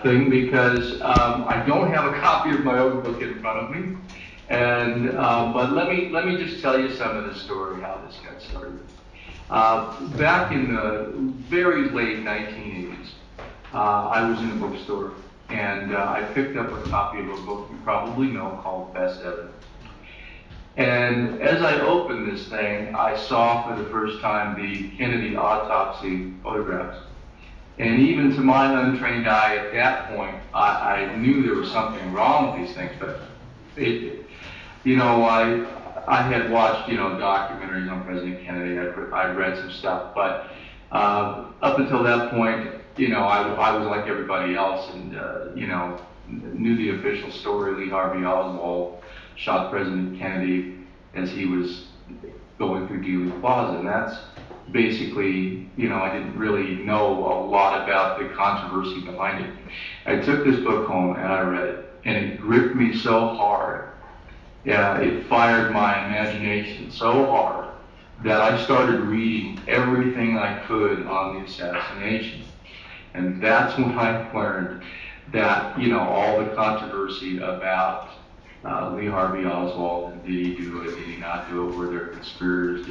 thing because I don't have a copy of my own book in front of me. And but let me just tell you some of the story how this got started. Back in the very late 1980s, I was in a bookstore and I picked up a copy of a book you probably know called Best Evidence. And as I opened this thing, I saw for the first time the Kennedy autopsy photographs. And even to my untrained eye at that point, I knew there was something wrong with these things. But I had watched documentaries on President Kennedy. I read some stuff, but up until that point, I was like everybody else, and knew the official story. Lee Harvey Oswald shot President Kennedy as he was going through Dealey Plaza, and that's basically, I didn't really know a lot about the controversy behind it. I took this book home and I read it, and it gripped me so hard. Yeah, it fired my imagination so hard that I started reading everything I could on the assassination. And that's when I learned that, all the controversy about Lee Harvey Oswald, and did he do it, did he not do it, were there conspirators,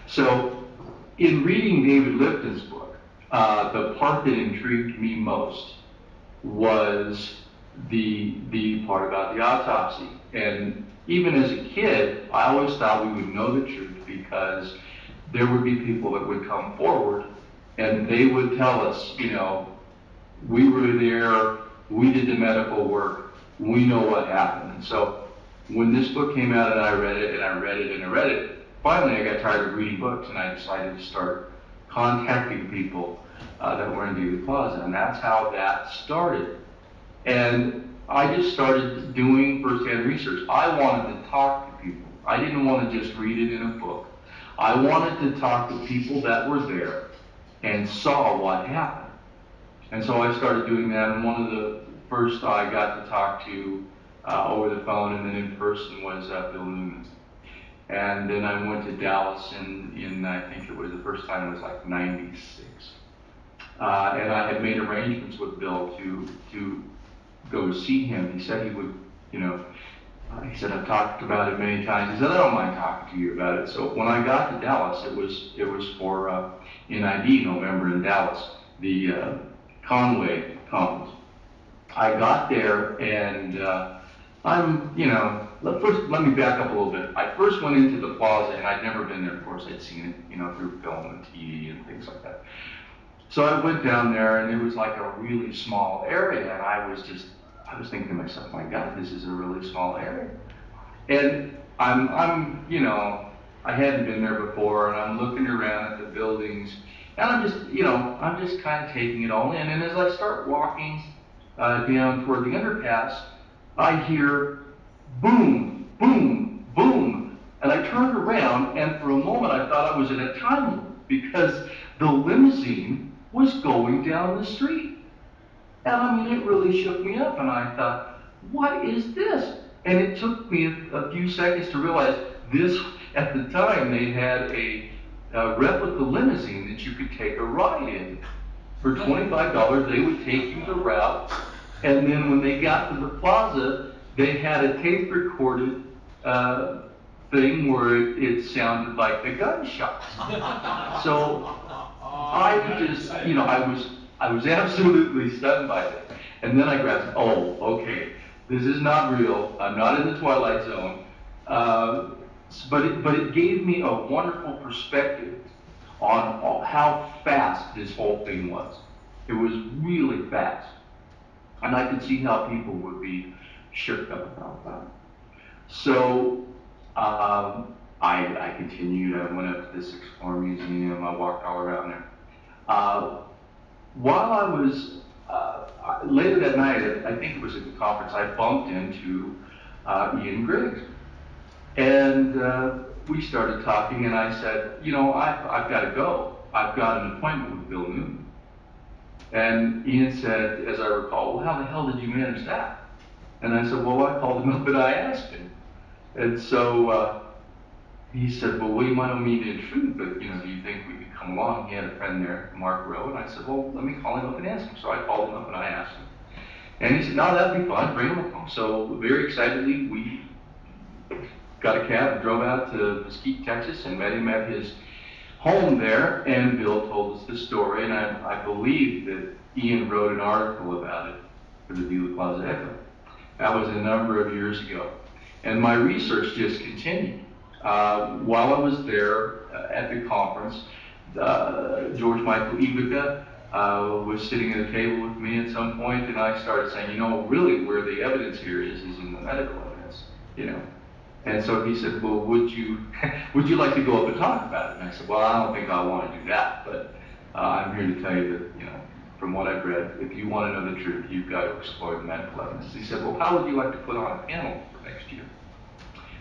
So, in reading David Lipton's book, the part that intrigued me most was the part about the autopsy. And even as a kid, I always thought we would know the truth because there would be people that would come forward and they would tell us, we were there, we did the medical work, we know what happened. And so when this book came out and I read it and I read it and I read it, finally I got tired of reading books and I decided to start contacting people that were in Dealey Plaza, and that's how that started. And I just started doing firsthand research. I wanted to talk to people. I didn't want to just read it in a book. I wanted to talk to people that were there and saw what happened. And so I started doing that, and one of the first I got to talk to over the phone and then in person was Bill Newman. And then I went to Dallas in I think it was the first time was like 96. And I had made arrangements with Bill to go see him. He said he would, he said, I've talked about it many times. He said, I don't mind talking to you about it. So when I got to Dallas, it was for NID November in Dallas, the Conway conference. I got there and first let me back up a little bit. I first went into the plaza and I'd never been there. Of course, I'd seen it, through film and TV and things like that. So I went down there and it was like a really small area, and I was thinking to myself, my God, this is a really small area. And I hadn't been there before, and I'm looking around at the buildings, and I'm just kind of taking it all in. And as I start walking down toward the underpass, I hear boom, boom, boom. And I turned around, and for a moment I thought I was in a time loop because the limousine was going down the street. And it really shook me up, and I thought, what is this? And it took me a few seconds to realize this, at the time, they had a replica limousine that you could take a ride in. For $25, they would take you the route, and then when they got to the plaza, they had a tape-recorded thing where it sounded like the gunshots. So I just, I was absolutely stunned by it. And then I grasped, oh, okay, this is not real. I'm not in the Twilight Zone. But it gave me a wonderful perspective on how fast this whole thing was. It was really fast. And I could see how people would be shook up about that. So I continued. I went up to the Sixth Floor Museum. I walked all around there. While I was, later that night, I think it was at the conference, I bumped into Ian Griggs. And we started talking, and I said, I've got to go. I've got an appointment with Bill Newman. And Ian said, as I recall, well, how the hell did you manage that? And I said, well, I called him up and I asked him. And so he said, well, we might not mean to intrude, but do you think we could come along. He had a friend there, Mark Rowe, and I said, well, let me call him up and ask him. So I called him up and I asked him. And he said, no, that'd be fun, bring him along. So very excitedly, we got a cab and drove out to Mesquite, Texas, and met him at his home there, and Bill told us the story, and I believe that Ian wrote an article about it for the Dealey Plaza Echo. That was a number of years ago. And my research just continued. While I was there at the conference, George Michael Ivica was sitting at a table with me at some point, and I started saying, you know, really where the evidence here is in the medical evidence, you know. And so he said, well, would you like to go up and talk about it? And I said, well, I don't think I want to do that, but I'm here to tell you that, you know, from what I've read, if you want to know the truth, you've got to explore the medical evidence. He said, well, how would you like to put on a panel for next year?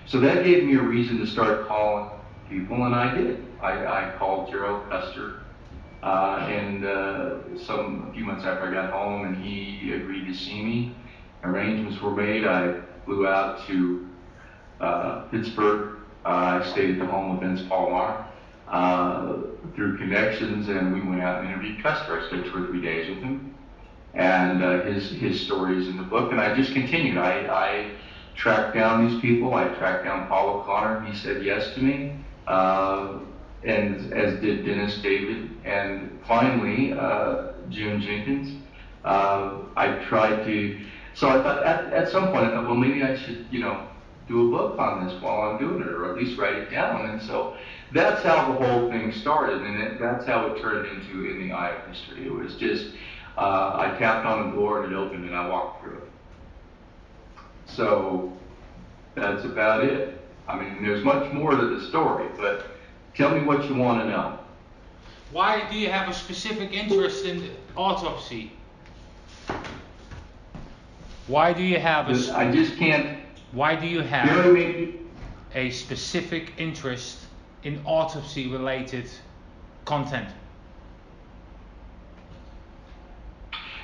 So that gave me a reason to start calling people, and I did. I called Gerald Custer, and a few months after I got home, and he agreed to see me. Arrangements were made. I flew out to Pittsburgh. I stayed at the home of Vince Palmar through connections, and we went out and interviewed Custer. I spent 2 or 3 days with him, and his story is in the book. And I just continued. I tracked down these people. I tracked down Paul O'Connor. He said yes to me, and as did Dennis David, and finally Jim Jenkins. I tried to. So I thought at some point I thought, well, maybe I should, you know, do a book on this while I'm doing it, or at least write it down. And so that's how the whole thing started, and that's how it turned into In the Eye of History. It was just, I tapped on the door and it opened and I walked through it. So that's about it. I mean, there's much more to the story, but tell me what you want to know. Why do you have a specific interest in the autopsy? Why do you have I just can't. Why do you have a specific interest in autopsy-related content?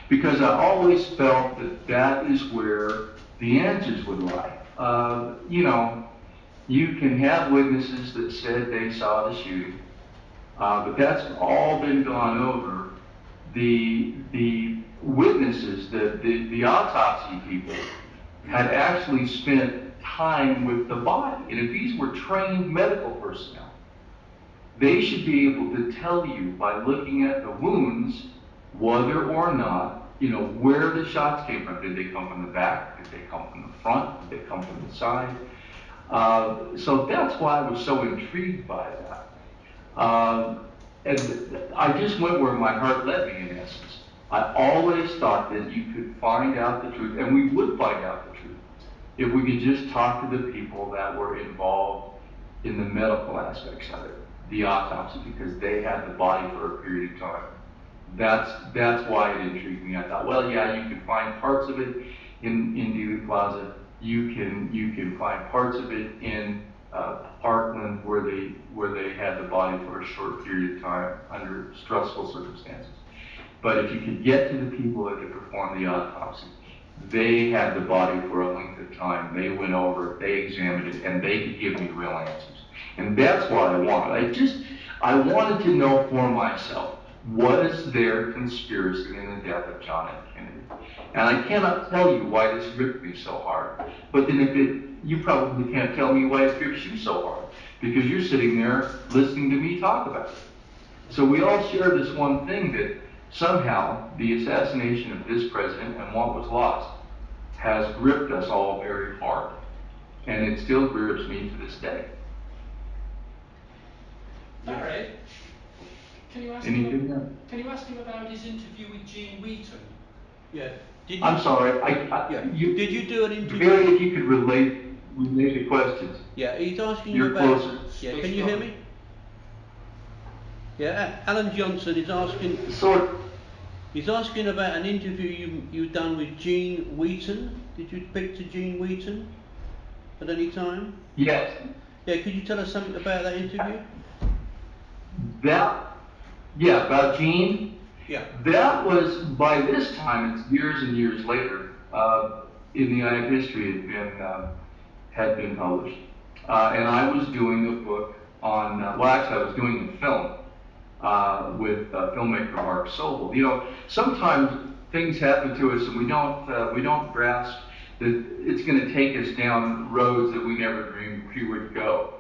Because I always felt that is where the answers would lie. You know, you can have witnesses that said they saw the shooting, but that's all been gone over. The witnesses, the autopsy people, had actually spent time with the body. And if these were trained medical personnel, they should be able to tell you by looking at the wounds whether or not, you know, where the shots came from. Did they come from the back? Did they come from the front? Did they come from the side? So that's why I was so intrigued by that. And I just went where my heart led me, in essence. I always thought that you could find out the truth, and we would find out the truth, if we could just talk to the people that were involved in the medical aspects of it, the autopsy, because they had the body for a period of time. That's why it intrigued me. I thought, well, yeah, you can find parts of it in Dealey Plaza. You can find parts of it in Parkland, where they had the body for a short period of time under stressful circumstances. But if you could get to the people that could perform the autopsy, they had the body for a length of time. They went over it, they examined it, and they could give me real answers. And that's what I wanted. I wanted to know for myself, was there conspiracy in the death of John F. Kennedy? And I cannot tell you why this gripped me so hard. But then you probably can't tell me why it grips you so hard, because you're sitting there listening to me talk about it. So we all share this one thing, that somehow the assassination of this president and what was lost has gripped us all very hard. And it still grips me to this day. Barry, can you ask him about his interview with Gene Wheaton? Yeah. I'm sorry. Did you do an interview? Barry, if you could relate the questions. Yeah, he's asking You're you about. closer. Yeah, can you hear me? Yeah, Alan Johnson is asking. He's asking about an interview you've done with Gene Wheaton. Did you speak to Gene Wheaton at any time? Yes. Yeah, could you tell us something about that interview? About Gene. Yeah. That was, by this time, it's years and years later. In the Eye of History had been published, and I was doing a book on. I was doing a film with filmmaker Mark Sobel. You know, sometimes things happen to us and we don't grasp that it's going to take us down roads that we never dreamed we would go.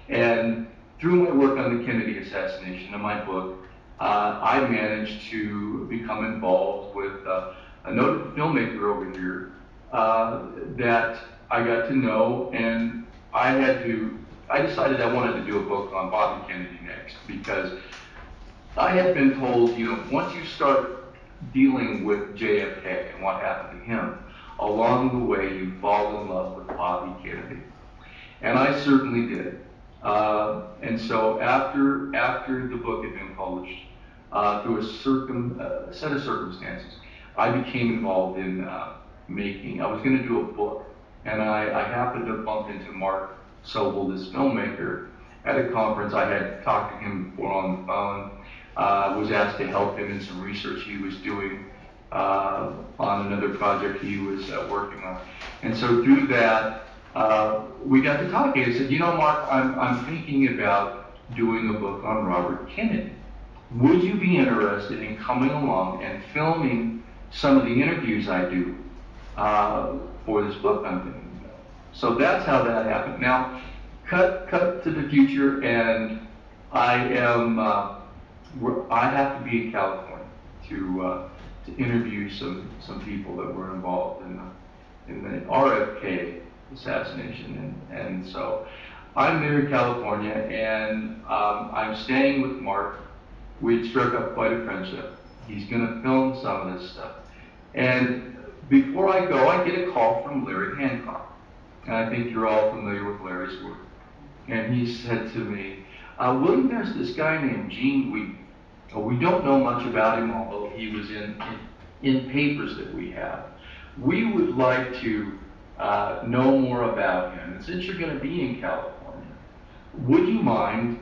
And through my work on the Kennedy assassination in my book, I managed to become involved with a noted filmmaker over here that I got to know, and I decided I wanted to do a book on Bobby Kennedy next, because I had been told, you know, once you start dealing with JFK and what happened to him, along the way you fall in love with Bobby Kennedy. And I certainly did. And so after the book had been published, through a set of circumstances, I became involved in I was going to do a book, and I happened to bump into Mark Sobel, this filmmaker, at a conference. I had talked to him before on the phone, was asked to help him in some research he was doing on another project he was working on. And so through that, we got to talking. I said, you know, Mark, I'm thinking about doing a book on Robert Kennedy. Would you be interested in coming along and filming some of the interviews I do for this book I'm thinking about? So that's how that happened. Now, cut to the future, and I have to be in California to interview some people that were involved in the RFK assassination, and so I'm there in California, and I'm staying with Mark. We had struck up quite a friendship. He's going to film some of this stuff, and before I go, I get a call from Larry Hancock, and I think you're all familiar with Larry's work. And he said to me, William, there's this guy named Gene Wheaton. We don't know much about him, although he was in papers that we have. We would like to know more about him. And since you're going to be in California, would you mind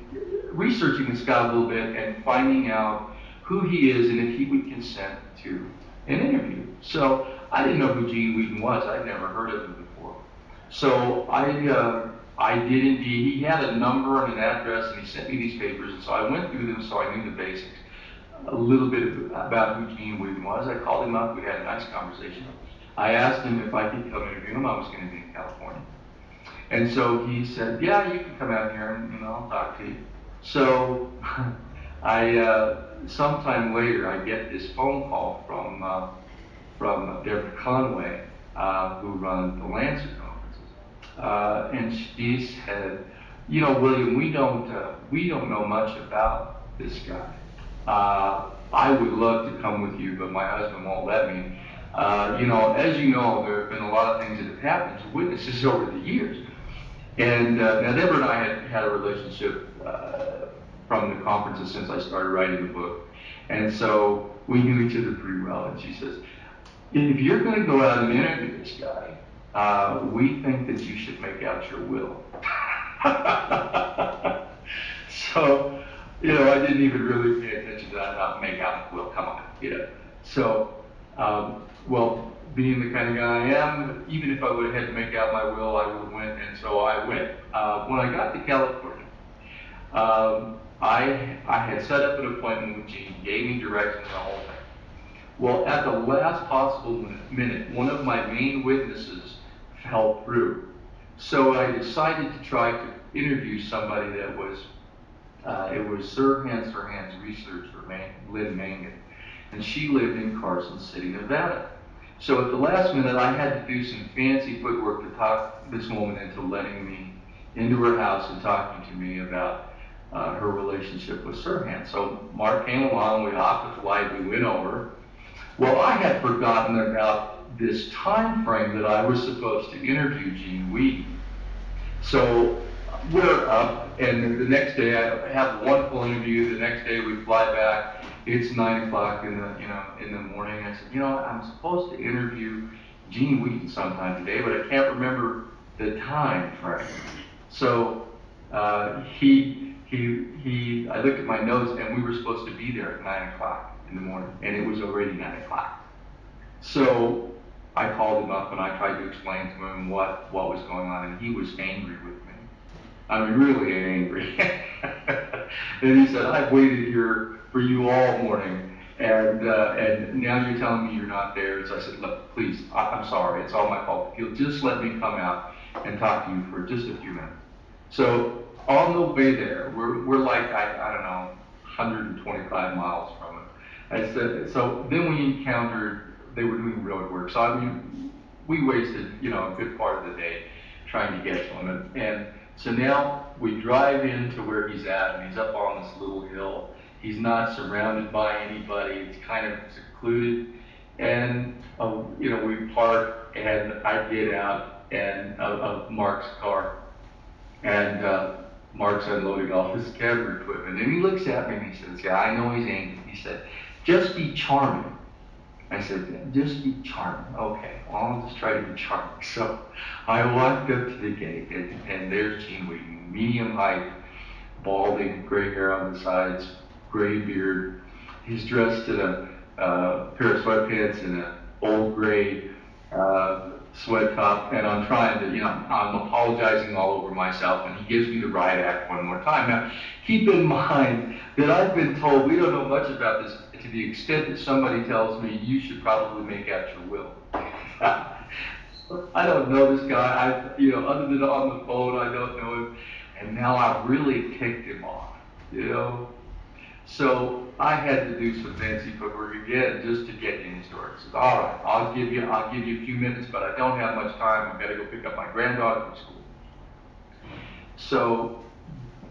researching this guy a little bit and finding out who he is and if he would consent to an interview? So I didn't know who Gene Wheaton was. I'd never heard of him before. So I did indeed. He had a number and an address, and he sent me these papers, and so I went through them so I knew the basics, a little bit about who Gene Wheaton was. I called him up. We had a nice conversation. I asked him if I could come interview him. I was going to be in California. And so he said, yeah, you can come out here and I'll talk to you. So sometime later, I get this phone call from Deborah Conway, who runs the Lancer conferences. And she said, you know, William, we don't know much about this guy. I would love to come with you, but my husband won't let me. You know, as you know, there have been a lot of things that have happened to witnesses over the years. And now Deborah and I had a relationship from the conferences since I started writing the book. And so we knew each other pretty well. And she says, if you're going to go out and interview this guy, we think that you should make out your will. So, you know, I didn't even really pay attention to that. Not make out the will, come on, you know. So, well, being the kind of guy I am, even if I would have had to make out my will, I would have went, and so I went. When I got to California, I had set up an appointment with Gene, gave me directions, the whole thing. Well, at the last possible minute, one of my main witnesses fell through. So I decided to try to interview somebody that was, it was Sirhan's researcher, Lynn Mangan, and she lived in Carson City, Nevada. So at the last minute, I had to do some fancy footwork to talk this woman into letting me into her house and talking to me about her relationship with Sirhan. So Mark came along, we hopped a flight, we went over. Well, I had forgotten about this time frame that I was supposed to interview Gene Wheaton. So we're up, and the next day I have a wonderful interview. The next day we fly back. It's 9 o'clock in the morning. I said, you know, I'm supposed to interview Gene Wheaton sometime today, but I can't remember the time frame. So I looked at my notes, and we were supposed to be there at 9 o'clock in the morning, and it was already 9 o'clock. So I called him up and I tried to explain to him what was going on, and he was angry with me. I mean, really angry. And he said, I've waited here for you all morning, and now you're telling me you're not there. So I said, look, please, I'm sorry, it's all my fault. If you'll just let me come out and talk to you for just a few minutes. So on the way there, we're like, I don't know, 125 miles from it. I said, so then we encountered, they were doing road work. So I mean, we wasted, a good part of the day trying to get to him. And so now we drive into where he's at, and he's up on this little hill. He's not surrounded by anybody. It's kind of secluded. And, we park, and I get out of Mark's car. And Mark's unloading all his camera equipment. And he looks at me and he says, yeah, I know he's angry. He said, just be charming. I said, just be charming. Okay, well, I'll just try to be charming. So I walked up to the gate, and there's Gene Wheaton, medium height, balding, gray hair on the sides, gray beard. He's dressed in a pair of sweatpants and an old gray sweat top, and I'm trying to, I'm apologizing all over myself, and he gives me the riot act one more time. Now, keep in mind that I've been told we don't know much about this to the extent that somebody tells me you should probably make out your will. I don't know this guy. Other than on the phone, I don't know him, and now I've really ticked him off. So I had to do some fancy footwork again just to get in his door. He says, all right, I'll give you a few minutes, but I don't have much time. I've got to go pick up my granddaughter from school. So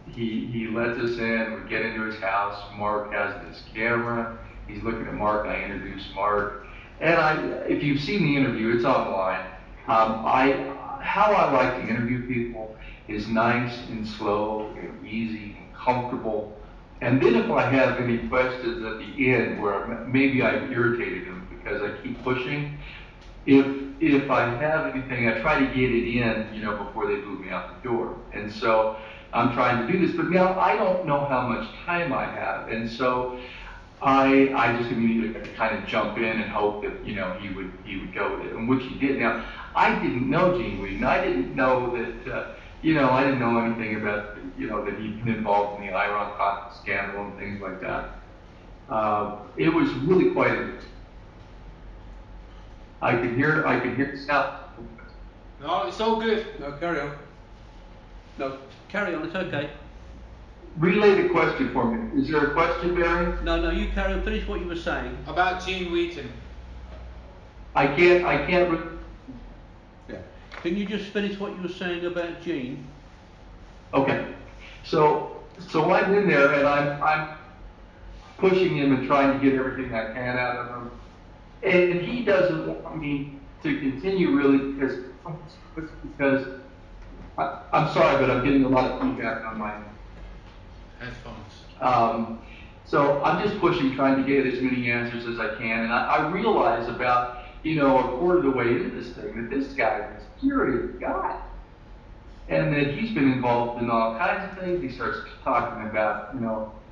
he lets us in. We get into his house. Mark has this camera. He's looking at Mark. I introduce Mark. And if you've seen the interview, it's online. How I like to interview people is nice and slow and easy and comfortable. And then if I have any questions at the end where maybe I've irritated them because I keep pushing, if I have anything, I try to get it in, before they move me out the door. And so I'm trying to do this, but now I don't know how much time I have. And so I just immediately kind of jump in and hope that, he would go with it, and which he did. Now, I didn't know Gene Wheaton. I didn't know that, I didn't know anything about, that he'd been involved in the Iran scandal and things like that. It was really quite interesting. I could hear the sound. No, it's all good. No, carry on. No, carry on, it's okay. Relay the question for me. Is there a question, Barry? No, you carry on. Finish what you were saying. About Gene Wheaton. I can't. Yeah. Can you just finish what you were saying about Gene? Okay. So I'm in there, and I'm pushing him and trying to get everything I can out of him. And he doesn't want me to continue really because I'm sorry, but I'm getting a lot of feedback on my headphones. So I'm just pushing, trying to get as many answers as I can. And I realize about, a quarter of the way into this thing that this guy is a serious guy. And that he's been involved in all kinds of things. He starts talking about,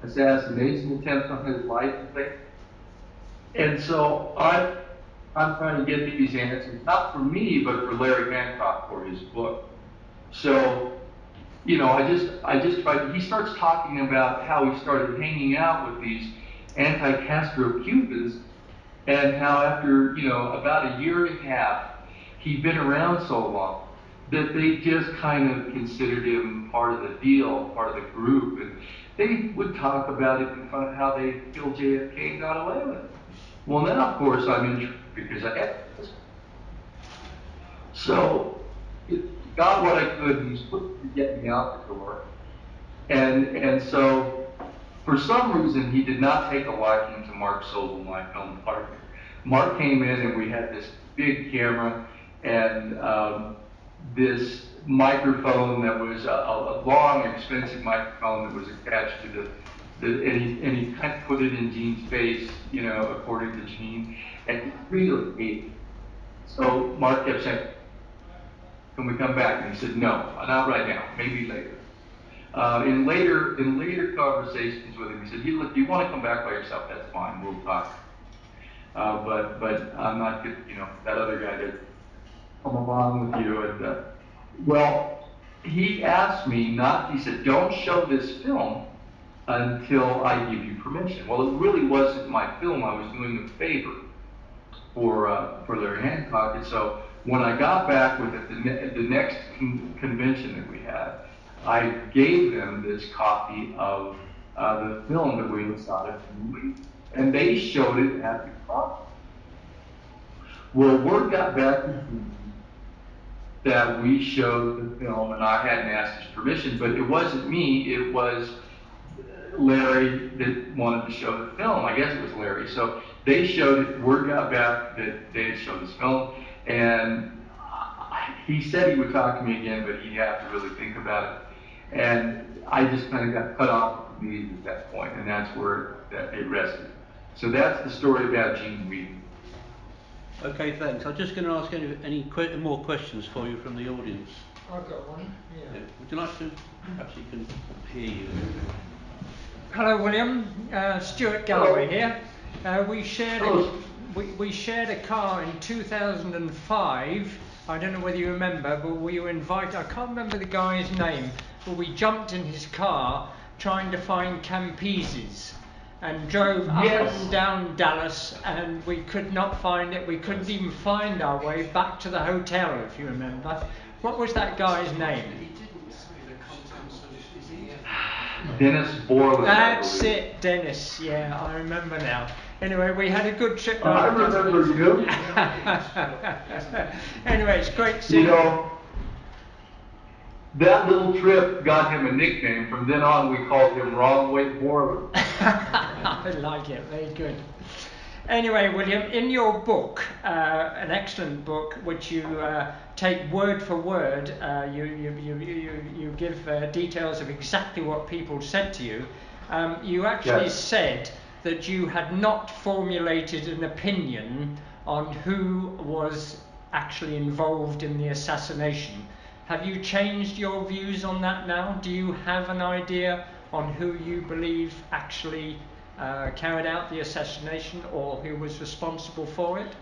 assassination attempts on his life and things. And so I'm trying to get these answers, not for me, but for Larry Hancock for his book. So, I just tried. He starts talking about how he started hanging out with these anti-Castro Cubans, and how after, about a year and a half, he'd been around so long that they just kind of considered him part of the deal, part of the group, and they would talk about it in front of how they killed JFK and got away with it. Well, then, of course, I'm intrigued because I had this. So, it got what I could, and he's looking to get me out the door. And so, for some reason, he did not take a liking to Mark Sobel, my film partner. Mark came in, and we had this big camera, and this microphone that was a long, expensive microphone that was attached to and he kind of put it in Gene's face, according to Gene, and he really hated it. So Mark kept saying, can we come back? And he said, no, not right now, maybe later. In later conversations with him, he said, look, you want to come back by yourself, that's fine, we'll talk. But I'm not good, that other guy did come along with you. And well, he asked me he said, don't show this film until I give you permission. Well, it really wasn't my film. I was doing a favor for their Hancock. And so when I got back with it, the next convention that we had, I gave them this copy of the film that we decided to movie, and they showed it at the conference. Well, word got back that we showed the film, and I hadn't asked his permission, but it wasn't me, it was Larry that wanted to show the film. I guess it was Larry. So they showed it, word got back that they had shown this film, and he said he would talk to me again, but he'd have to really think about it. And I just kind of got cut off at the meeting at that point, and that's where it rested. So that's the story about Gene Wheaton. Okay, thanks. I'm just going to ask any more questions for you from the audience. I've got one. Yeah. Would you like to? Perhaps he can hear you. Hello, William. Stuart Galloway here. We shared a car in 2005. I don't know whether you remember, but we were invited. I can't remember the guy's name, but we jumped in his car trying to find Campese's and drove up and down Dallas, and we could not find it. We couldn't even find our way back to the hotel, if you remember. What was that guy's name? Dennis Borland. That's it, Dennis. Yeah, I remember now. Anyway, we had a good trip. I remember you. Anyway, it's great to see you. You know, that little trip got him a nickname. From then on, we called him Wrong Way Borland. I like it. Very good. Anyway, William, in your book, an excellent book, which you take word for word, you give details of exactly what people said to you. You actually said that you had not formulated an opinion on who was actually involved in the assassination. Have you changed your views on that now? Do you have an idea on who you believe actually carried out the assassination, or who was responsible for it?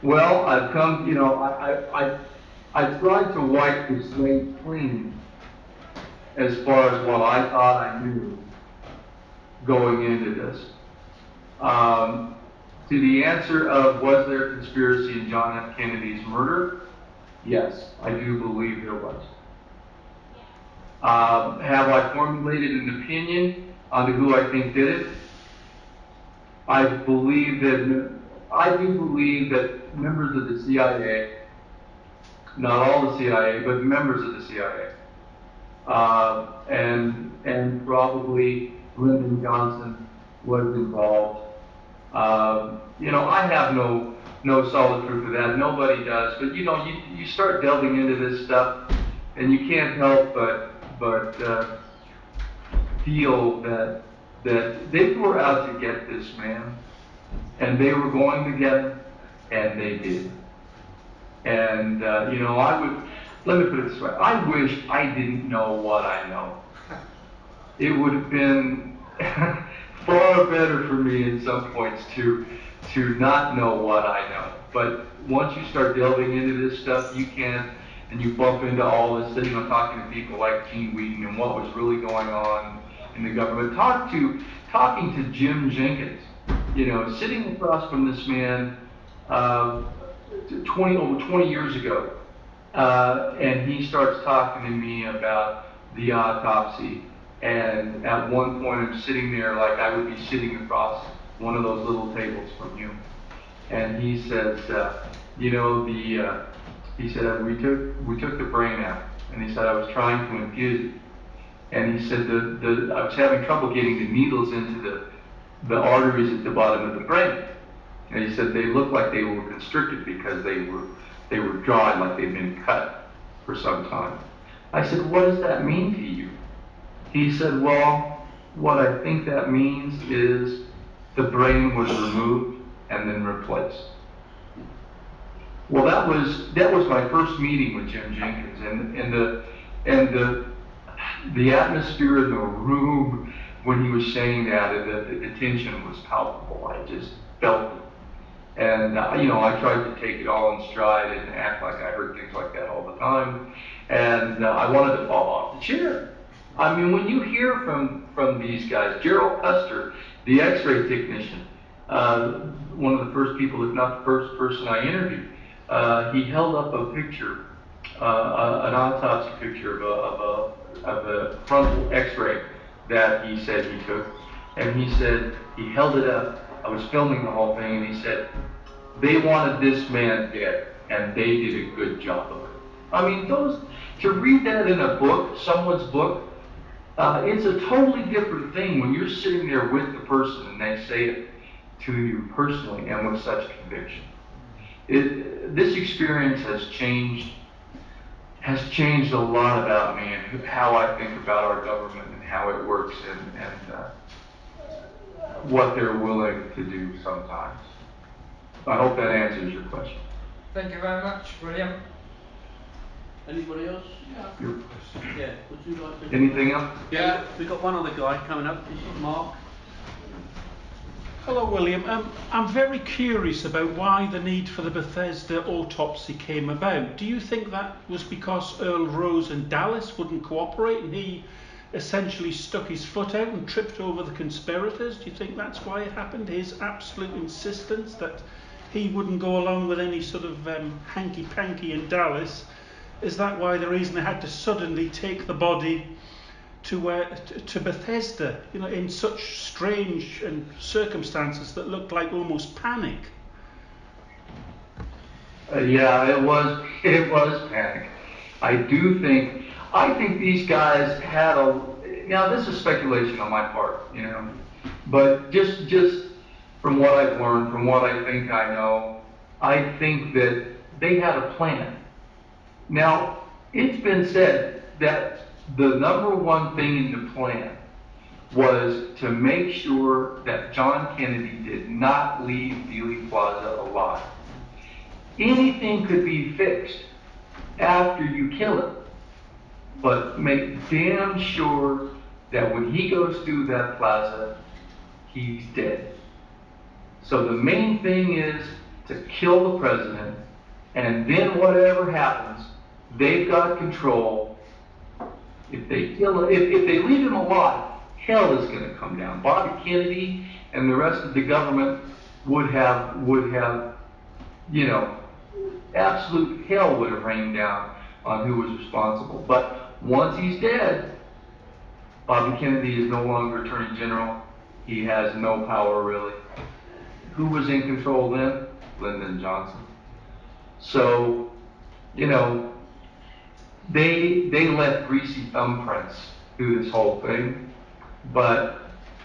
Well, I've come, you know, I tried to wipe the slate clean as far as what I thought I knew going into this. To the answer of was there conspiracy in John F. Kennedy's murder? Yes, I do believe there was. Have I formulated an opinion on who I think did it? I do believe that members of the CIA, not all the CIA, but members of the CIA, and probably Lyndon Johnson was involved. You know, I have no solid proof of that. Nobody does. But you know, you start delving into this stuff, and you can't help but feel that they were out to get this man, and they were going to get him, and they did. And you know, let me put it this way: I wish I didn't know what I know. It would have been far better for me in some points to not know what I know. But once you start delving into this stuff, you can, and you bump into all this, you know, talking to people like Gene Wheaton and what was really going on in the government. Talking to Jim Jenkins, you know, sitting across from this man over 20 years ago, and he starts talking to me about the autopsy. And at one point, I'm sitting there like I would be sitting across one of those little tables from you. And he says, you know, he said, we took the brain out. And he said, I was trying to infuse it. And he said, I was having trouble getting the needles into the arteries at the bottom of the brain. And he said, they looked like they were constricted because they were dry, like they'd been cut for some time. I said, what does that mean to you? He said, well, what I think that means is the brain was removed and then replaced. Well, that was my first meeting with Jim Jenkins, and the atmosphere in the room when he was saying that, the tension was palpable. I just felt it. And you know, I tried to take it all in stride and act like I heard things like that all the time, and I wanted to fall off the chair. I mean, when you hear from these guys, Gerald Custer, the X-ray technician, one of the first people, if not the first person I interviewed, he held up a picture, an autopsy picture of a frontal X-ray that he said he took, and he said he held it up. I was filming the whole thing, and he said they wanted this man dead, and they did a good job of it. I mean, to read that in a book, someone's book, it's a totally different thing when you're sitting there with the person and they say it to you personally and with such conviction. This experience has changed a lot about me and how I think about our government and how it works and what they're willing to do sometimes. I hope that answers your question. Thank you very much, William. Anybody else? Your Yeah. Would you like to? Anything else? Yeah. We've got one other guy coming up. This is Mark. Hello, William. I'm very curious about why the need for the Bethesda autopsy came about. Do you think that was because Earl Rose and Dallas wouldn't cooperate and he essentially stuck his foot out and tripped over the conspirators? Do you think that's why it happened? His absolute insistence that he wouldn't go along with any sort of hanky-panky in Dallas? Is that why the reason they had to suddenly take the body to Bethesda, in such strange circumstances that looked like almost panic? Yeah, it was panic. I think these guys had now this is speculation on my part, but just from what I've learned, from what I think I know, I think that they had a plan. Now, it's been said that the number one thing in the plan was to make sure that John Kennedy did not leave Dealey Plaza alive. Anything could be fixed after you kill him, but make damn sure that when he goes through that plaza, he's dead. So the main thing is to kill the president, and then whatever happens, they've got control. If they kill him, if they leave him alive, hell is going to come down. Bobby Kennedy and the rest of the government would have, absolute hell would have rained down on who was responsible. But once he's dead, Bobby Kennedy is no longer Attorney General. He has no power really. Who was in control then? Lyndon Johnson. So, they left greasy thumbprints through this whole thing. But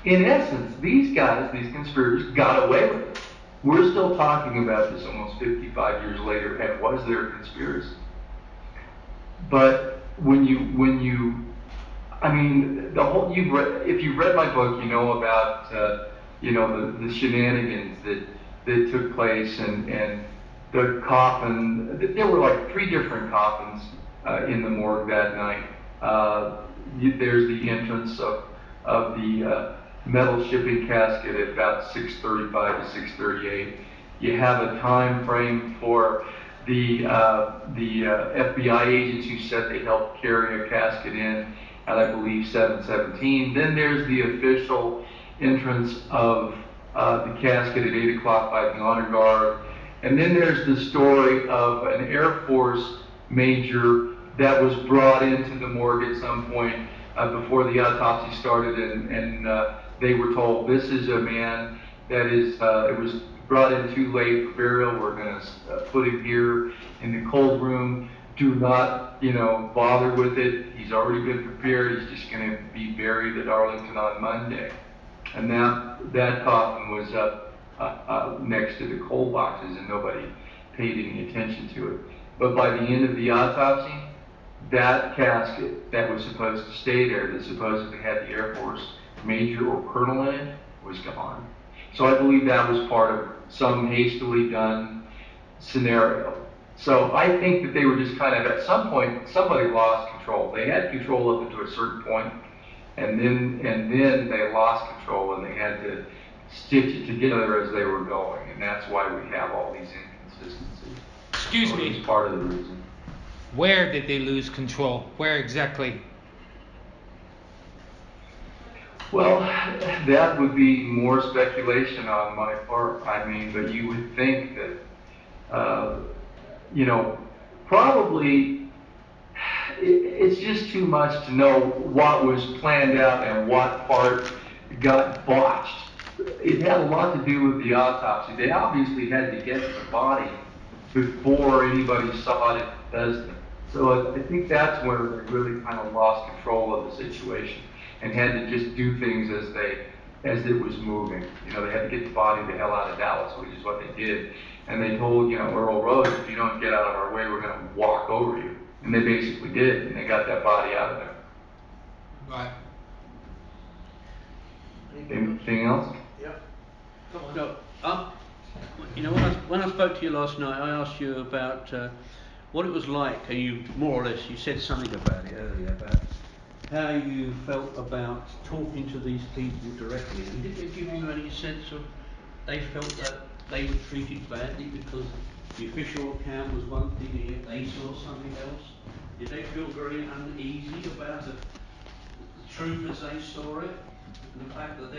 in essence, these guys, these conspirators, got away with it. We're still talking about this almost 55 years later, and was there a conspiracy? But if you've read my book, you know about the shenanigans that took place and the coffin. There were like 3 different coffins in the morgue that night. There's the entrance of the metal shipping casket at about 6:35 to 6:38. You have a time frame for the FBI agents who said they helped carry a casket in at, I believe, 7:17. Then there's the official entrance of the casket at 8 o'clock by the honor guard. And then there's the story of an Air Force major that was brought into the morgue at some point before the autopsy started, and they were told, this is a man that is, it was brought in too late for burial. We're going to put him here in the cold room. Do not, bother with it. He's already been prepared. He's just going to be buried at Arlington on Monday. And that coffin was up next to the coal boxes, and nobody paid any attention to it. But by the end of the autopsy, that casket that was supposed to stay there, that supposedly had the Air Force major or colonel in it, was gone. So I believe that was part of some hastily done scenario. So I think that they were just kind of, at some point, somebody lost control. They had control up to a certain point, and then they lost control, and they had to stitch it together as they were going, and that's why we have all these inconsistencies. Excuse me. It's part of the reason. Where did they lose control? Where exactly? Well, that would be more speculation on my part. I mean, but you would think that, you know, probably it's just too much to know what was planned out and what part got botched. It had a lot to do with the autopsy. They obviously had to get the body before anybody saw it at Bethesda. So I think that's where they really kind of lost control of the situation and had to just do things as it was moving. You know, they had to get the body the hell out of Dallas, which is what they did. And they told, you know, Earl Rose, if you don't get out of our way, we're going to walk over you. And they basically did, and they got that body out of there. Right. Anything else? Yep. Come on. No. You know, when I spoke to you last night, I asked you about what it was like, and you more or less you said something about it earlier about how you felt about talking to these people directly. And did it give you any sense of they felt that they were treated badly because the official account was one thing and yet they saw something else? Did they feel very uneasy about the truth as they saw it? And the fact that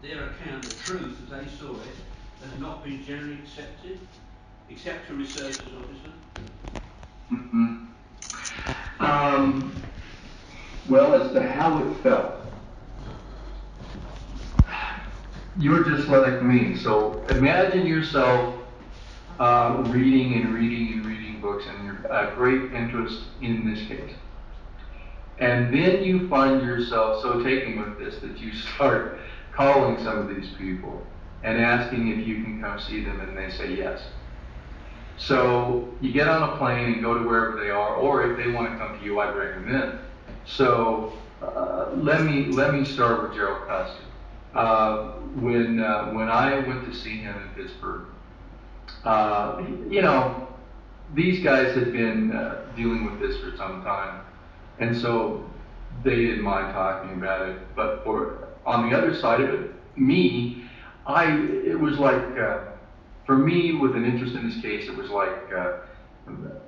their account, the truth as they saw it, has not been generally accepted, except to researchers, obviously? Mm-hmm. Well, as to how it felt, you're just like me. So imagine yourself reading and reading and reading books, and you're a great interest in this case. And then you find yourself so taken with this that you start calling some of these people and asking if you can come see them, and they say yes. So you get on a plane and go to wherever they are, or if they want to come to you, I bring them in. So let me start with Gerald Custer. When I went to see him in Pittsburgh, you know, these guys had been dealing with this for some time, and so they didn't mind talking about it. But on the other side of it, it was like, for me, with an interest in this case, it was like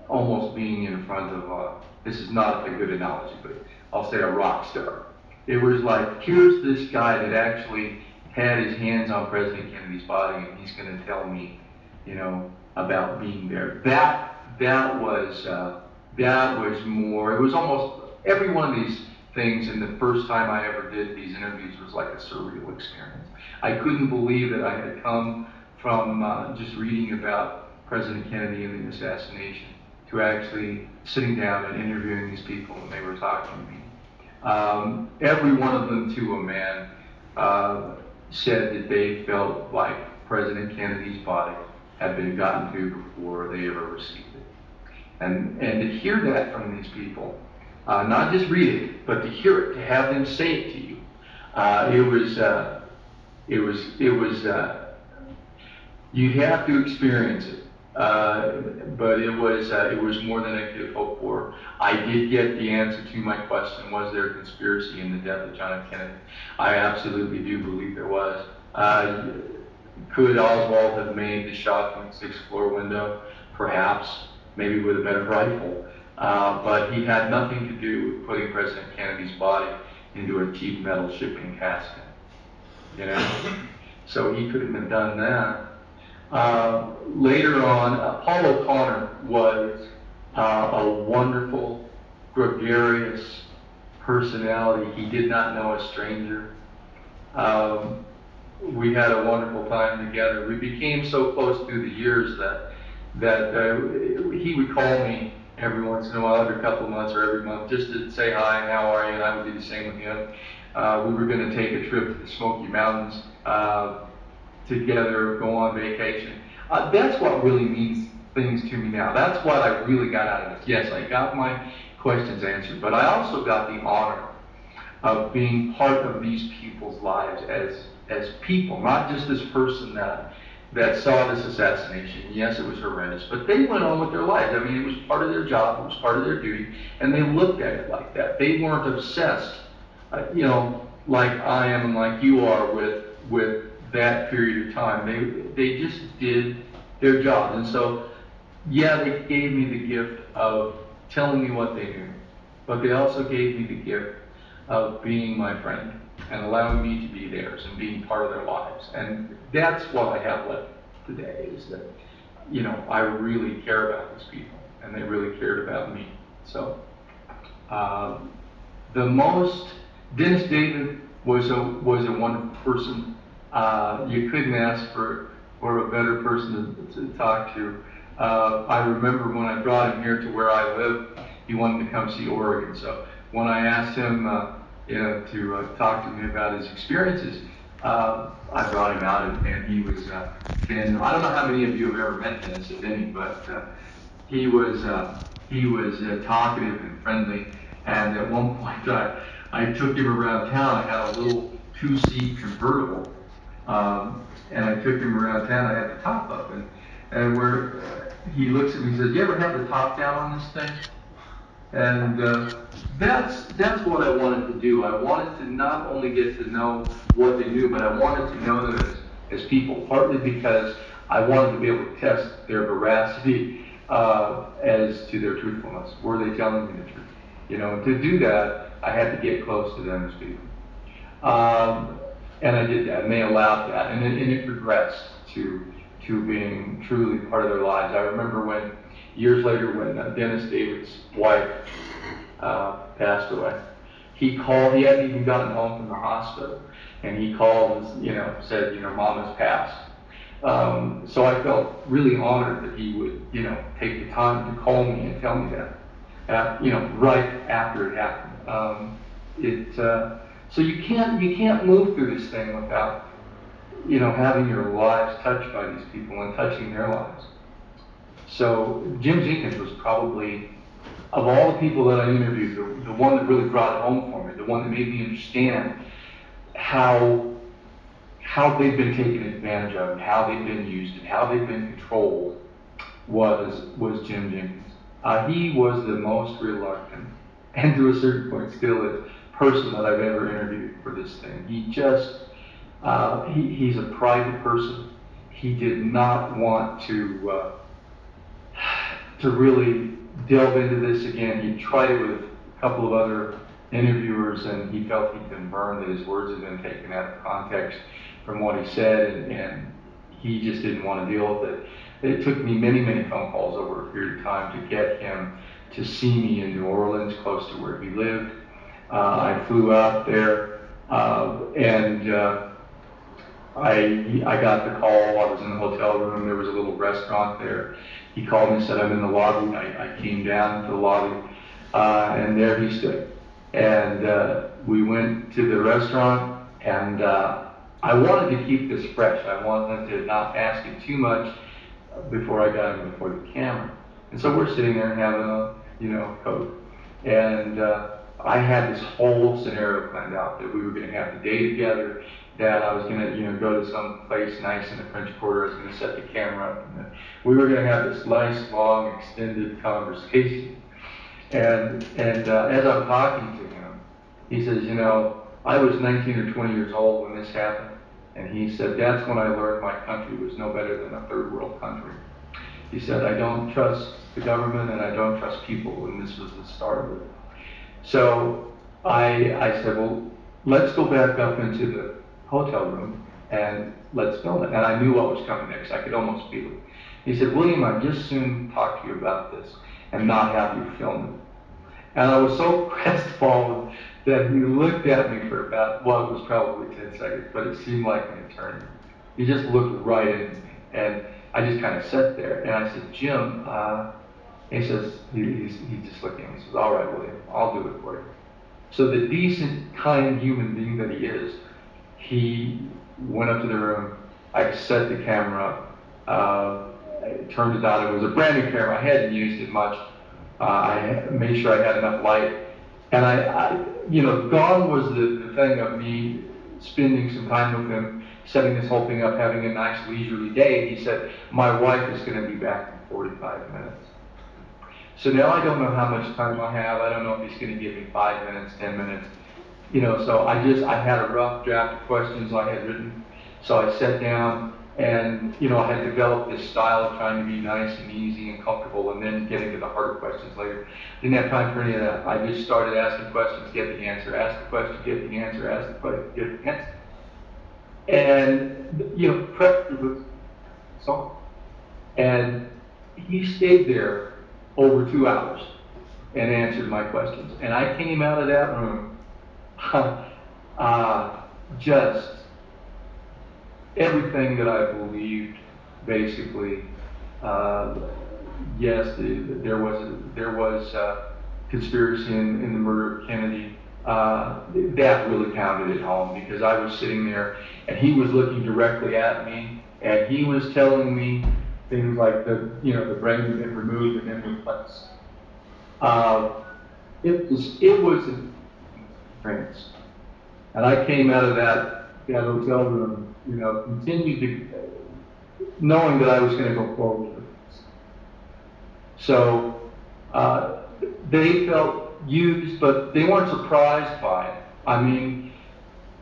almost being in front of, this is not a good analogy, but I'll say a rock star. It was like, here's this guy that actually had his hands on President Kennedy's body, and he's going to tell me, you know, about being there. That was more, it was almost, every one of these things, and the first time I ever did these interviews was like a surreal experience. I couldn't believe that I had come from just reading about President Kennedy and the assassination to actually sitting down and interviewing these people when they were talking to me. Every one of them, to a man, said that they felt like President Kennedy's body had been gotten to before they ever received it. And to hear that from these people, not just read it, but to hear it, to have them say it to you, you'd have to experience it. But it was more than I could have hoped for. I did get the answer to my question: was there a conspiracy in the death of John F. Kennedy? I absolutely do believe there was. Could Oswald have made the shot from the sixth floor window? Perhaps, maybe with a better rifle. But he had nothing to do with putting President Kennedy's body into a cheap metal shipping casket. You know, so he couldn't have done that. Later on, Paul O'Connor was a wonderful, gregarious personality. He did not know a stranger. We had a wonderful time together. We became so close through the years that he would call me every once in a while, every couple of months or every month, just to say hi and how are you, and I would do the same with him. We were going to take a trip to the Smoky Mountains together, go on vacation. That's what really means things to me now. That's what I really got out of this. Yes, I got my questions answered, but I also got the honor of being part of these people's lives as people, not just this person that saw this assassination. Yes, it was horrendous, but they went on with their lives. I mean, it was part of their job, it was part of their duty, and they looked at it like that. They weren't obsessed, you know, like I am and like you are with that period of time. They just did their job. And so, yeah, they gave me the gift of telling me what they knew, but they also gave me the gift of being my friend and allowing me to be theirs and being part of their lives. And that's what I have left today, is that, you know, I really care about these people, and they really cared about me. So, Dennis David was a wonderful person. You couldn't ask for a better person to talk to. I remember when I brought him here to where I live, he wanted to come see Oregon. So when I asked him, to talk to me about his experiences, I brought him out, and he was. And I don't know how many of you have ever met Dennis, if any, but he was talkative and friendly. And at one point, I took him around town. I had a little 2-seat convertible, and I took him around town. I had the top up, and where he looks at me and says, "You ever have the top down on this thing?" And that's what I wanted to do. I wanted to not only get to know what they knew, but I wanted to know them as people, partly because I wanted to be able to test their veracity as to their truthfulness. Were they telling me the truth? You know, to do that, I had to get close to them as people. And I did that, and they allowed that, and it progressed to being truly part of their lives. I remember years later, when Dennis David's wife passed away, he called. He hadn't even gotten home from the hospital, and he called and said, "Mom has passed." So I felt really honored that he would, take the time to call me and tell me that, right after it happened. So you can't move through this thing without, having your lives touched by these people and touching their lives. So Jim Jenkins was probably, of all the people that I interviewed, the one that really brought it home for me, the one that made me understand how they've been taken advantage of, and how they've been used, and how they've been controlled, was Jim Jenkins. He was the most reluctant, and to a certain point still is, person that I've ever interviewed for this thing. He just, he's a private person. He did not want to really delve into this again. He tried it with a couple of other interviewers, and he felt he'd been burned, that his words had been taken out of context from what he said, and he just didn't want to deal with it. It took me many, many phone calls over a period of time to get him to see me in New Orleans, close to where he lived. I flew out there, and I got the call. I was in the hotel room. There was a little restaurant there. He called me and said, "I'm in the lobby." I came down to the lobby, and there he stood. And we went to the restaurant, and I wanted to keep this fresh. I wanted to not ask him too much before I got him before the camera. And so we're sitting there having a Coke. And I had this whole scenario planned out, that we were going to have the day together, that I was going to, go to some place nice in the French Quarter. I was going to set the camera up, and we were going to have this nice, long, extended conversation. And as I'm talking to him, he says, I was 19 or 20 years old when this happened. And he said, that's when I learned my country was no better than a third world country. He said, I don't trust the government, and I don't trust people, and this was the start of it. So I said, well, let's go back up into the hotel room and let's film it. And I knew what was coming next. I could almost feel it. He said, William, I'd just soon talk to you about this and not have you film it. And I was so crestfallen that he looked at me for about, it was probably 10 seconds, but it seemed like an eternity. He just looked right at me. And I just kind of sat there. And I said, Jim, he says, he's just looking at me. He says, all right, William, I'll do it for you. So the decent, kind human being that he is, he went up to the room. I set the camera up. It turns out it was a brand new camera. I hadn't used it much. I made sure I had enough light. And gone was the thing of me spending some time with him, setting this whole thing up, having a nice leisurely day. He said, my wife is going to be back in 45 minutes. So now I don't know how much time I have. I don't know if he's going to give me 5 minutes, 10 minutes. So I had a rough draft of questions I had written. So I sat down And, I had developed this style of trying to be nice and easy and comfortable and then getting to the harder questions later. Didn't have time for any of that. I just started asking questions, get the answer, ask the question, get the answer, ask the question, get the answer. And, pressure was so. And he stayed there over 2 hours and answered my questions. And I came out of that room just everything that I believed, basically. Yes, there was conspiracy in the murder of Kennedy. That really pounded it home because I was sitting there and he was looking directly at me and he was telling me things like the brain had been removed and then replaced. It was a trance. And I came out of that hotel room, continued to, knowing that I was going to go forward with this. So they felt used, but they weren't surprised by it. I mean,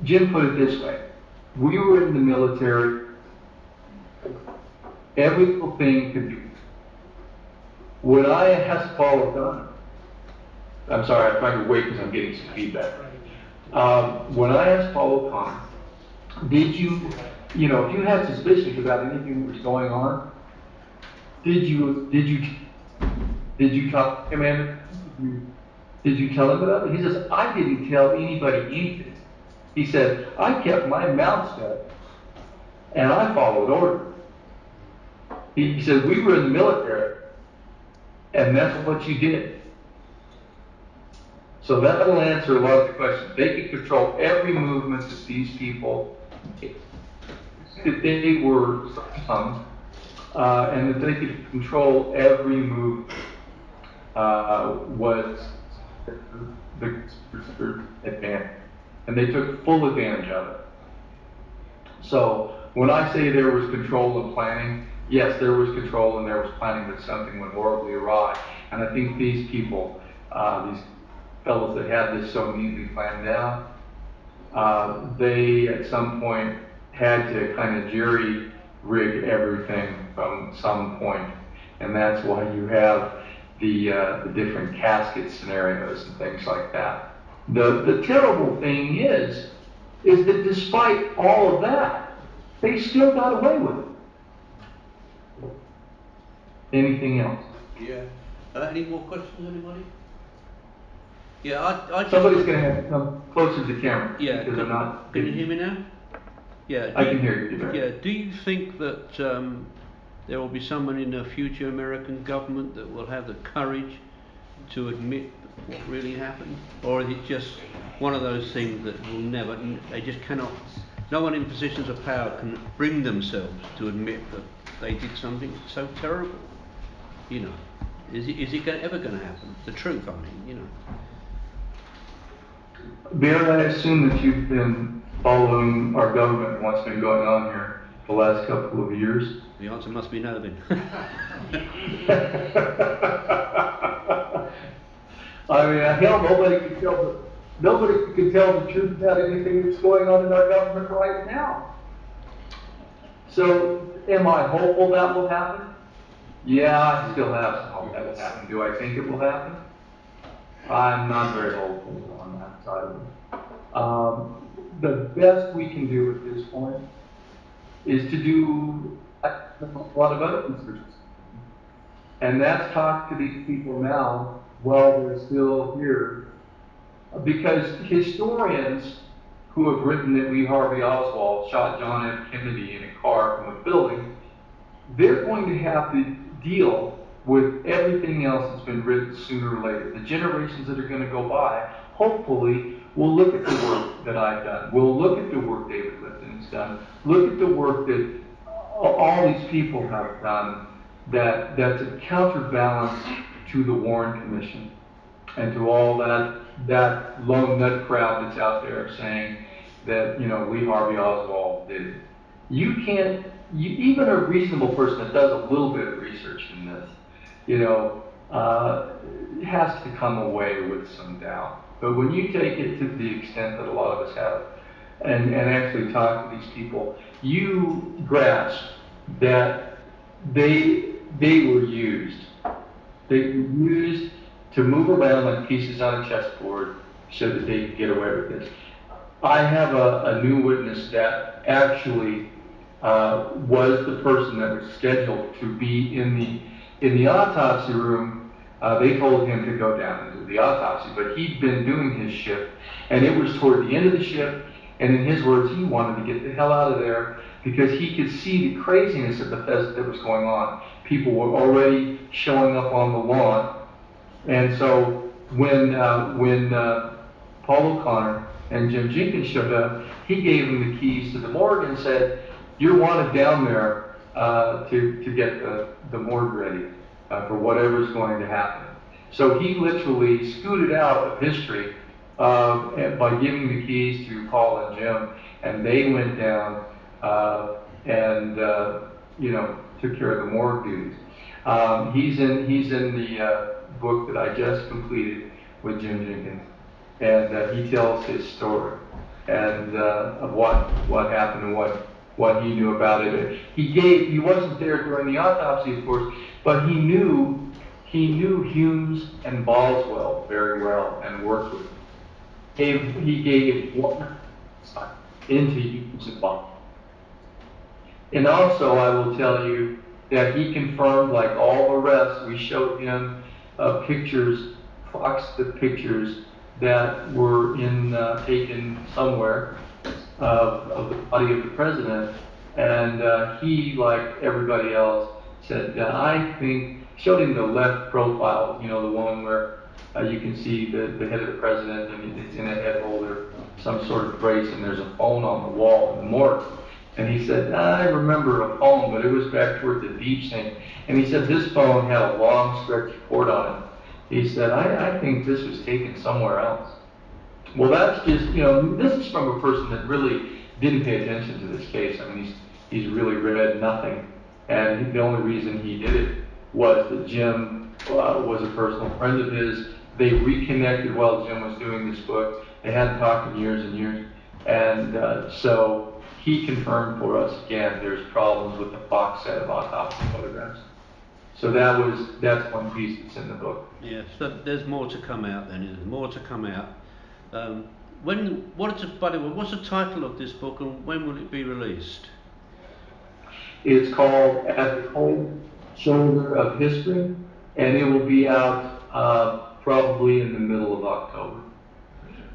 Jim put it this way. We were in the military. Every little thing could be. When I asked Paul O'Connor, I'm sorry, I'm trying to wait because I'm getting some feedback. When I asked Paul O'Connor, did you, if you had suspicions about anything that was going on, did you talk to the commander? Did you tell him about it? He says, I didn't tell anybody anything. He said, I kept my mouth shut and I followed orders. He said, we were in the military and that's what you did. So that will answer a lot of the questions. They could control every movement of these people. That they were some, and that they could control every move was the advantage. And they took full advantage of it. So when I say there was control and planning, yes, there was control and there was planning, but something went horribly awry. And I think these people, these fellows that had this so neatly planned out, they at some point had to kind of jury-rig everything from some point. And that's why you have the different casket scenarios and things like that. The terrible thing is that despite all of that, they still got away with it. Anything else? Yeah. Any more questions, anybody? Yeah, I Somebody's going to have to come closer to the camera. Yeah. Because I'm not. Can you hear me now? Yeah. I can hear you. Yeah. Do you think that there will be someone in the future American government that will have the courage to admit what really happened, or is it just one of those things that will never? They just cannot. No one in positions of power can bring themselves to admit that they did something so terrible. Is it ever going to happen? The truth, I mean, Barry, I assume that you've been following our government and what's been going on here the last couple of years. The answer must be no, then. I mean, hell, nobody can tell the truth about anything that's going on in our government right now. So, am I hopeful that will happen? Yeah, I still have some hope that will happen. Do I think it will happen? I'm not very hopeful on that side of it. The best we can do at this point is to do a lot of other research. And that's talk to these people now while they're still here. Because historians who have written that Lee Harvey Oswald shot John F. Kennedy in a car from a building, they're going to have to deal with everything else that's been written sooner or later. The generations that are going to go by, hopefully, will look at the work that I've done. We'll look at the work David Lifton's done. Look at the work that all these people have done that's a counterbalance to the Warren Commission and to all that lone nut crowd that's out there saying that, Lee Harvey Oswald did it. Even a reasonable person that does a little bit of research in this, has to come away with some doubt. But when you take it to the extent that a lot of us have, and actually talk to these people, you grasp that they were used. They were used to move around like pieces on a chessboard so that they could get away with this. I have a new witness that actually was the person that was scheduled to be in the autopsy room. They told him to go down and do the autopsy, but he'd been doing his shift, and it was toward the end of the shift, and in his words, he wanted to get the hell out of there because he could see the craziness of Bethesda that was going on. People were already showing up on the lawn, and so when Paul O'Connor and Jim Jenkins showed up, he gave them the keys to the morgue and said, "You're wanted down there to get the morgue ready for whatever's going to happen." So he literally scooted out of history by giving the keys to Paul and Jim, and they went down and took care of the morgue duties. He's in the book that I just completed with Jim Jenkins, and he tells his story and of what happened and what he knew about it. He wasn't there during the autopsy, of course, but he knew Humes and Boswell very well and worked with them. He gave one into Humes and Boswell. And also, I will tell you that he confirmed, like all the rest, we showed him pictures, Fox-the pictures that were taken somewhere of the body of the president, and he, like everybody else, said, I think, showed him the left profile, the one where you can see the head of the president, and it's in a head holder, some sort of brace, and there's a phone on the wall in the morgue. And he said, I remember a phone, but it was back toward the deep sink. And he said this phone had a long stretch cord on it. He said, I think this was taken somewhere else. Well, that's just, this is from a person that really didn't pay attention to this case. I mean, he's really read nothing. And the only reason he did it was that Jim was a personal friend of his. They reconnected while Jim was doing this book. They hadn't talked in years and years. And so he confirmed for us again there's problems with the Fox set of autopsy photographs. So that's one piece that's in the book. Yes, so there's more to come out then. There's more to come out. What's the title of this book, and when will it be released? It's called At the Cold Shoulder of History, and it will be out probably in the middle of October.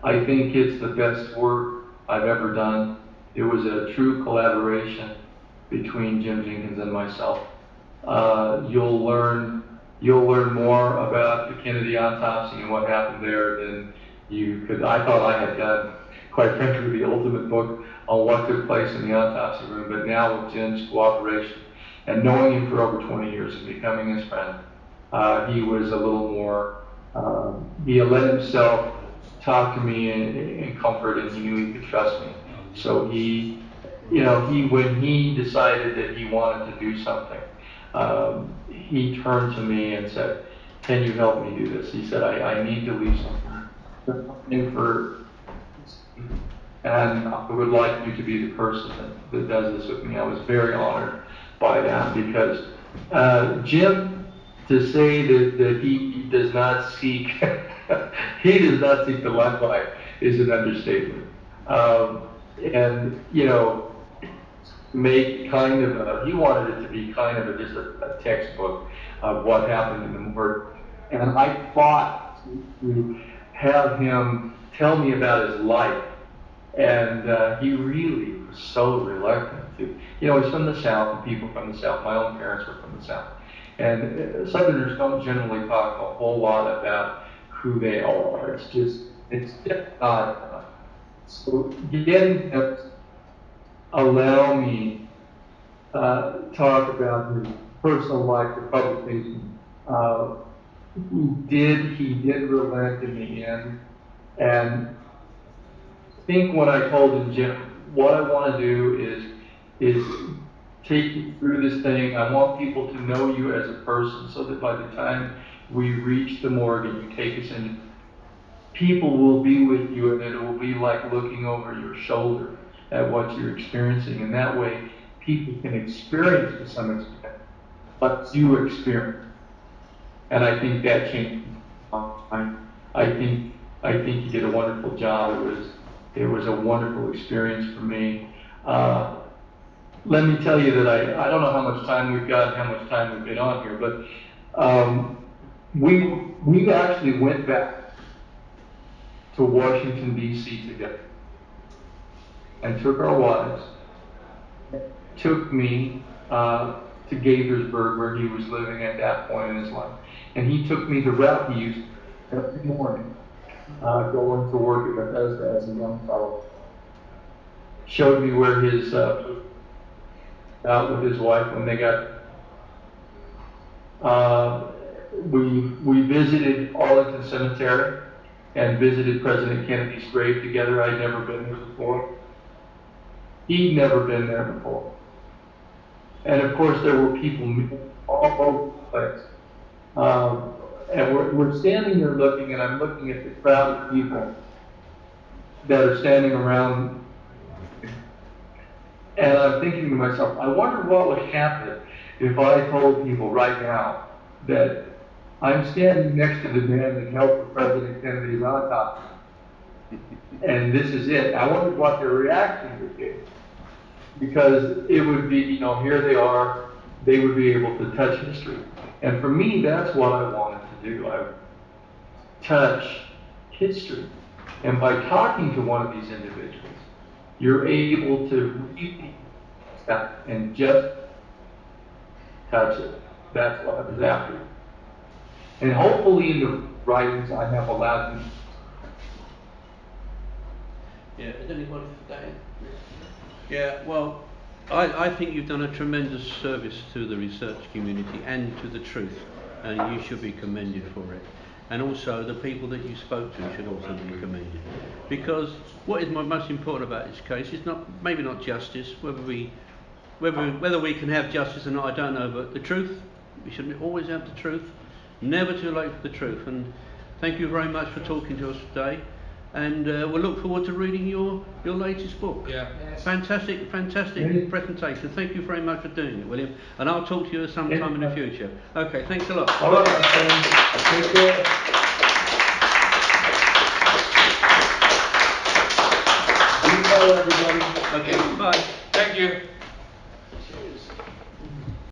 I think it's the best work I've ever done. It was a true collaboration between Jim Jenkins and myself. You'll learn more about the Kennedy autopsy and what happened there than you could. I thought I had done, quite frankly, the ultimate book on what took place in the autopsy room. But now with Jim's cooperation and knowing him for over 20 years and becoming his friend, he was a little more. He let himself talk to me in comfort, and he knew he could trust me. So when he decided that he wanted to do something, he turned to me and said, "Can you help me do this?" He said, I need to leave something for, and I would like you to be the person that does this with me. I was very honored by that because Jim, to say that he does not seek, he does not seek the limelight is an understatement. And make kind of he wanted it to be kind of just a textbook of what happened in the morgue. And I fought to have him tell me about his life. And he really was so reluctant to. He's from the South, and people from the South. My own parents were from the South. And Southerners don't generally talk a whole lot about who they are. It's just not. So getting him to allow me talk about his personal life for publication. He did relent in the end. And I think what I told him, Jim, what I want to do is take you through this thing. I want people to know you as a person so that by the time we reach the morgue and you take us in, people will be with you, and it will be like looking over your shoulder at what you're experiencing. And that way, people can experience to some extent what you experience. And I think that changed. I think you did a wonderful job. It was a wonderful experience for me. Let me tell you that I don't know how much time we've got, how much time we've been on here, but we actually went back to Washington, D.C. together and took our wives, took me to Gaithersburg, where he was living at that point in his life. And he took me to route he used every morning, going to work at Bethesda as a young fellow. Showed me where his, out with his wife when they got, we visited Arlington Cemetery and visited President Kennedy's grave together. I'd never been there before. He'd never been there before. And of course, there were people all over the place. And we're standing there looking, and I'm looking at the crowd of people that are standing around. And I'm thinking to myself, I wonder what would happen if I told people right now that I'm standing next to the man that helped President Kennedy's autopsy. And this is it. I wondered what their reaction would be. Because it would be, here they are, they would be able to touch history. And for me, that's what I wanted to do. I touch history. And by talking to one of these individuals, you're able to really stop and just touch it. That's what I was after. And hopefully in the writings I have allowed them. Yeah, is anybody for that? Yeah, well, I think you've done a tremendous service to the research community and to the truth, and you should be commended for it. And also the people that you spoke to should also be commended, because what is most important about this case is maybe not justice. Whether we can have justice or not, I don't know. But the truth, we should always have the truth. Never too late for the truth. And thank you very much for talking to us today. And we'll look forward to reading your latest book. Yeah. Yes. Fantastic presentation. Thank you very much for doing it, William. And I'll talk to you sometime in the future. Okay, thanks a lot. All right, my friend. Take care. Everybody. Okay.